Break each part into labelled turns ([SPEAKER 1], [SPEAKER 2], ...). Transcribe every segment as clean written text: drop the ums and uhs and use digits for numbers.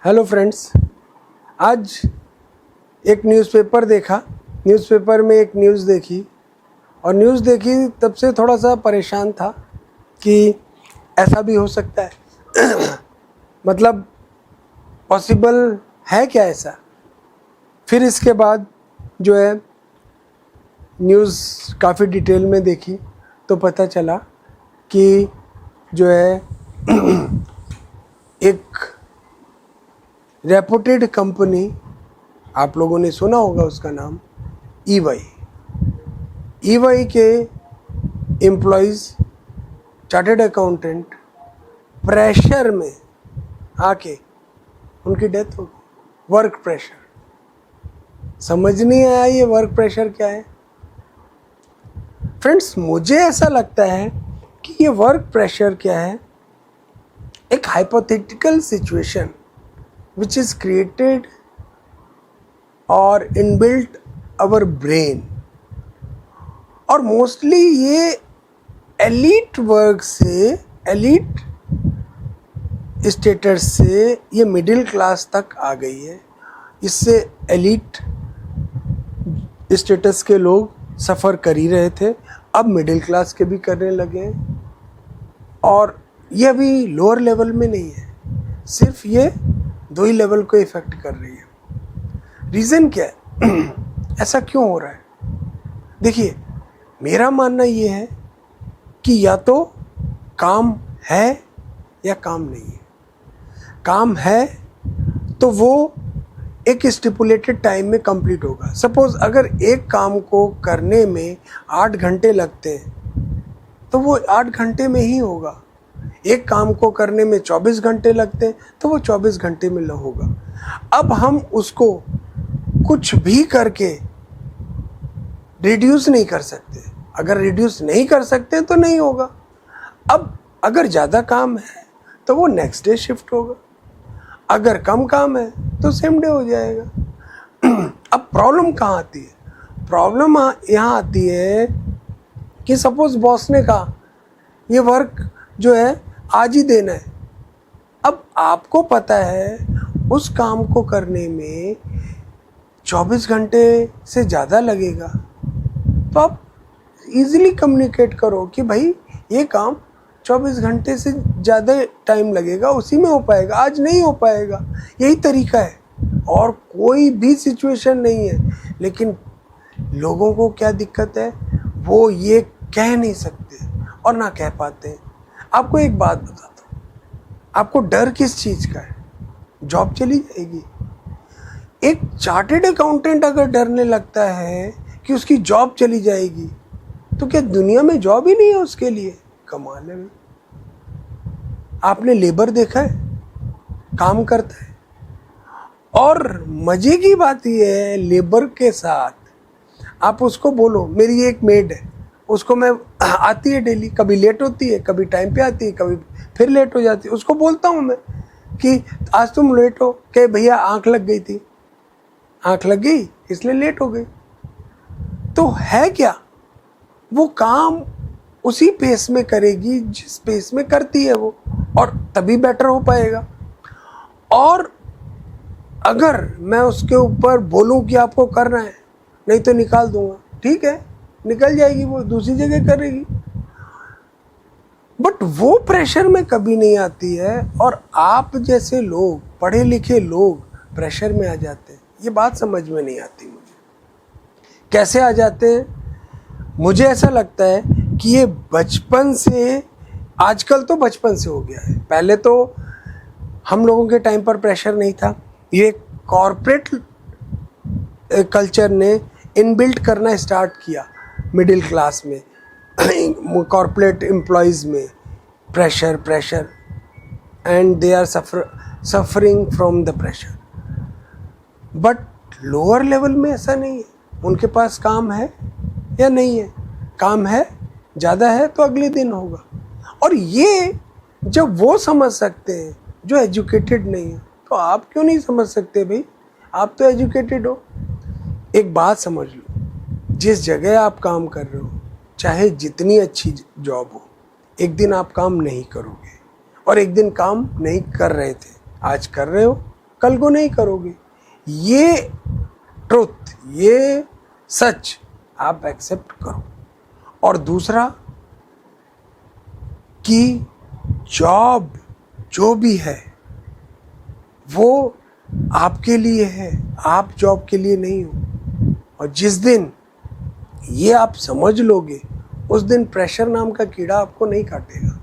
[SPEAKER 1] Hello friends, आज एक newspaper देखा। न्यूज़पेपर में एक न्यूज़ देखी और न्यूज़ देखी तब से थोड़ा सा परेशान था कि ऐसा भी हो सकता है। मतलब पॉसिबल है क्या ऐसा। फिर इसके बाद जो है न्यूज़ काफ़ी डिटेल में देखी तो पता चला कि जो है एक रेपुटेड कंपनी, आप लोगों ने सुना होगा उसका नाम, ईवाई के एम्प्लॉयज़, चार्टर्ड अकाउंटेंट प्रेशर में आके उनकी डेथ हो गई। Work pressure. समझ नहीं आया ये वर्क प्रेशर क्या है। फ्रेंड्स, मुझे ऐसा लगता है कि ये वर्क प्रेशर क्या है, एक hypothetical situation which is created or inbuilt our brain, और मोस्टली ये एलीट वर्क से, एलीट स्टेटस से ये मिडिल क्लास तक आ गई है। इससे एलीट स्टेटस के लोग सफ़र कर ही रहे थे, अब मिडिल क्लास के भी करने लगे हैं। और ये अभी लोअर लेवल में नहीं है, सिर्फ ये दो ही लेवल को इफेक्ट कर रही है। रीज़न क्या है? ऐसा क्यों हो रहा है? देखिए, मेरा मानना ये है कि या तो काम है या काम नहीं है। काम है तो वो एक स्टिपुलेटेड टाइम में कंप्लीट होगा। सपोज़ अगर एक काम को करने में 8 घंटे लगते हैं तो वो 8 घंटे में ही होगा। एक काम को करने में 24 घंटे लगते हैं तो वो 24 घंटे में होगा। अब हम उसको कुछ भी करके रिड्यूस नहीं कर सकते। अगर रिड्यूस नहीं कर सकते तो नहीं होगा। अब अगर ज़्यादा काम है तो वो नेक्स्ट डे शिफ्ट होगा, अगर कम काम है तो सेम डे हो जाएगा। अब प्रॉब्लम कहाँ आती है? प्रॉब्लम यहाँ आती है कि सपोज बॉस ने कहा ये वर्क जो है आज ही देना है। अब आपको पता है उस काम को करने में 24 घंटे से ज़्यादा लगेगा, तो आप इजीली कम्युनिकेट करो कि भाई ये काम 24 घंटे से ज़्यादा टाइम लगेगा, उसी में हो पाएगा, आज नहीं हो पाएगा। यही तरीका है और कोई भी सिचुएशन नहीं है। लेकिन लोगों को क्या दिक्कत है, वो ये कह नहीं सकते और ना कह पाते हैं। आपको एक बात बताता हूँ, आपको डर किस चीज़ का है? जॉब चली जाएगी। एक चार्टर्ड अकाउंटेंट अगर डरने लगता है कि उसकी जॉब चली जाएगी तो क्या दुनिया में जॉब ही नहीं है उसके लिए? कमाल है। आपने लेबर देखा है, काम करता है, और मजे की बात यह है लेबर के साथ आप उसको बोलो मेरी एक मेड है, उसको मैं आती है डेली, कभी लेट होती है, कभी टाइम पे आती है, कभी फिर लेट हो जाती है। उसको बोलता हूँ मैं कि आज तुम लेट हो, कि भैया आँख लग गई थी, आँख लग गई इसलिए लेट हो गई। तो है क्या, वो काम उसी पेस में करेगी जिस पेस में करती है वो, और तभी बेटर हो पाएगा। और अगर मैं उसके ऊपर बोलूँ कि आपको करना है, नहीं तो निकाल दूंगा, ठीक है, निकल जाएगी, वो दूसरी जगह करेगी। बट वो प्रेशर में कभी नहीं आती है, और आप जैसे लोग, पढ़े लिखे लोग प्रेशर में आ जाते हैं। ये बात समझ में नहीं आती मुझे, कैसे आ जाते हैं। मुझे ऐसा लगता है कि ये बचपन से, आजकल तो बचपन से हो गया है, पहले तो हम लोगों के टाइम पर प्रेशर नहीं था। ये कॉरपोरेट कल्चर ने इनबिल्ट करना स्टार्ट किया मिडिल क्लास में, कॉरपोरेट एम्प्लॉयज़ में pressure, and they are suffering from the pressure. But lower level में ऐसा नहीं है। उनके पास काम है या नहीं है, काम है, ज़्यादा है तो अगले दिन होगा। और ये जब वो समझ सकते हैं जो एजुकेटेड नहीं है, तो आप क्यों नहीं समझ सकते भाई? आप तो एजुकेटेड हो। एक बात समझ लो, जिस जगह आप काम कर रहे हो, चाहे जितनी अच्छी जॉब हो, एक दिन आप काम नहीं करोगे, और एक दिन काम नहीं कर रहे थे, आज कर रहे हो, कल को नहीं करोगे। ये ट्रुथ, ये सच आप एक्सेप्ट करो। और दूसरा कि जॉब जो भी है वो आपके लिए है, आप जॉब के लिए नहीं हो। और जिस दिन ये आप समझ लोगे उस दिन प्रेशर नाम का कीड़ा आपको नहीं काटेगा।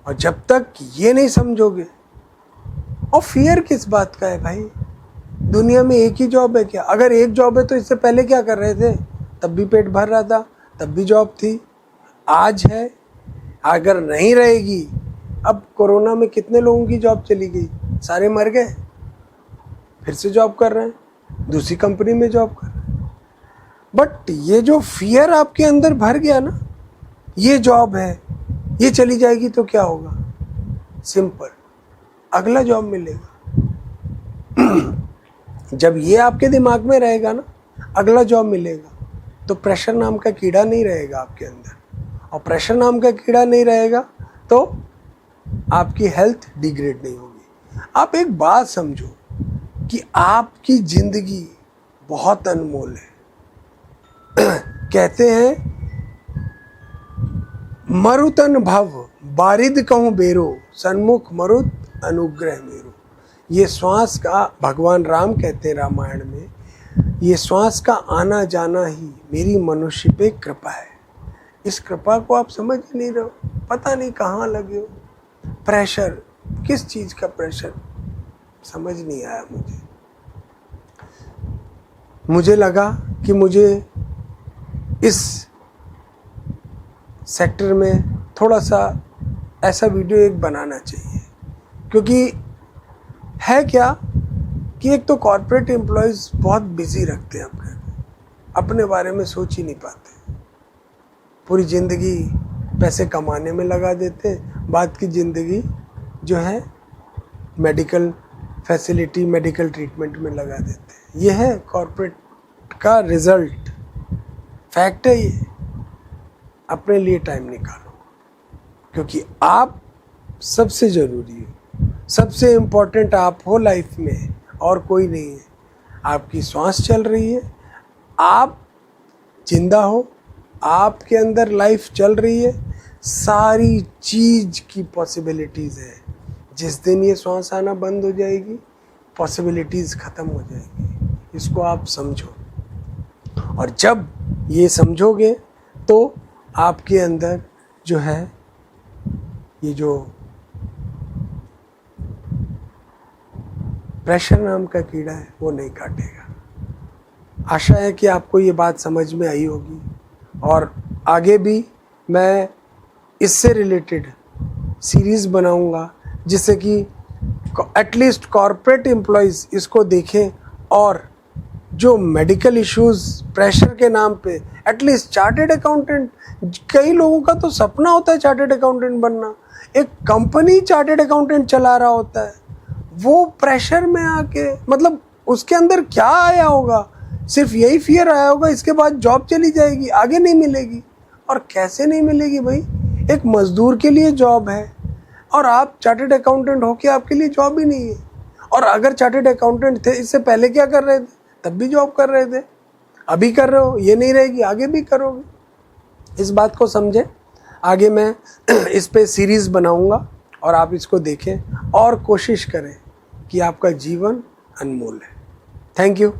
[SPEAKER 1] और जब तक ये नहीं समझोगे, और फियर किस बात का है भाई, दुनिया में एक ही जॉब है क्या? अगर एक जॉब है तो इससे पहले क्या कर रहे थे? तब भी पेट भर रहा था, तब भी जॉब थी। आज है, अगर नहीं रहेगी, अब कोरोना में कितने लोगों की जॉब चली गई, सारे मर गए, फिर से जॉब कर रहे हैं, दूसरी कंपनी में जॉब कर रहे हैं। बट ये जो फियर आपके अंदर भर गया ना, ये जॉब है, ये चली जाएगी तो क्या होगा? सिंपल, अगला जॉब मिलेगा। जब ये आपके दिमाग में रहेगा ना, अगला जॉब मिलेगा, तो प्रेशर नाम का कीड़ा नहीं रहेगा आपके अंदर। और प्रेशर नाम का कीड़ा नहीं रहेगा तो आपकी हेल्थ डिग्रेड नहीं होगी। आप एक बात समझो कि आपकी जिंदगी बहुत अनमोल है। कहते हैं मरुतन भव बारिद कहूँ बेरो, सन्मुख मरुत अनुग्रह मेरो। ये श्वास का, भगवान राम कहते हैं रामायण में, ये श्वास का आना जाना ही मेरी मनुष्य पे कृपा है। इस कृपा को आप समझ ही नहीं रहे हो, पता नहीं कहाँ लगे हो। प्रेशर, किस चीज़ का प्रेशर, समझ नहीं आया मुझे लगा कि मुझे इस सेक्टर में थोड़ा सा ऐसा वीडियो एक बनाना चाहिए। क्योंकि है क्या कि एक तो कॉर्पोरेट एम्प्लॉयज़ बहुत बिजी रखते हैं अपने बारे में सोच ही नहीं पाते, पूरी ज़िंदगी पैसे कमाने में लगा देते हैं, बाद की ज़िंदगी जो है मेडिकल फैसिलिटी, मेडिकल ट्रीटमेंट में लगा देते हैं। ये है कॉर्पोरेट का रिज़ल्ट, फैक्ट है ये। अपने लिए टाइम निकालो, क्योंकि आप सबसे ज़रूरी हो, सबसे इम्पोर्टेंट आप हो लाइफ में, और कोई नहीं है। आपकी सांस चल रही है, आप जिंदा हो, आपके अंदर लाइफ चल रही है, सारी चीज़ की पॉसिबिलिटीज़ है। जिस दिन ये सांस आना बंद हो जाएगी, पॉसिबिलिटीज़ ख़त्म हो जाएगी। इसको आप समझो, और जब ये समझोगे तो आपके अंदर जो है ये जो प्रेशर नाम का कीड़ा है वो नहीं काटेगा। आशा है कि आपको ये बात समझ में आई होगी, और आगे भी मैं इससे रिलेटेड सीरीज़ बनाऊंगा, जिससे कि एटलीस्ट कॉर्पोरेट एम्प्लॉयज़ इसको देखें, और जो मेडिकल इश्यूज़ प्रेशर के नाम पे, एटलीस्ट चार्टेड अकाउंटेंट, कई लोगों का तो सपना होता है चार्टेड अकाउंटेंट बनना, एक कंपनी चार्टेड अकाउंटेंट चला रहा होता है, वो प्रेशर में आके, मतलब उसके अंदर क्या आया होगा, सिर्फ यही फियर आया होगा इसके बाद जॉब चली जाएगी, आगे नहीं मिलेगी। और कैसे नहीं मिलेगी भाई, एक मजदूर के लिए जॉब है, और आप चार्टेड अकाउंटेंट होके आपके लिए जॉब ही नहीं है। और अगर चार्टेड अकाउंटेंट थे, इससे पहले क्या कर रहे थे? तब भी जॉब कर रहे थे, अभी कर रहे हो, ये नहीं रहेगी, आगे भी करोगे। इस बात को समझें। आगे मैं इस पे सीरीज़ बनाऊंगा, और आप इसको देखें और कोशिश करें कि आपका जीवन अनमोल है। Thank you.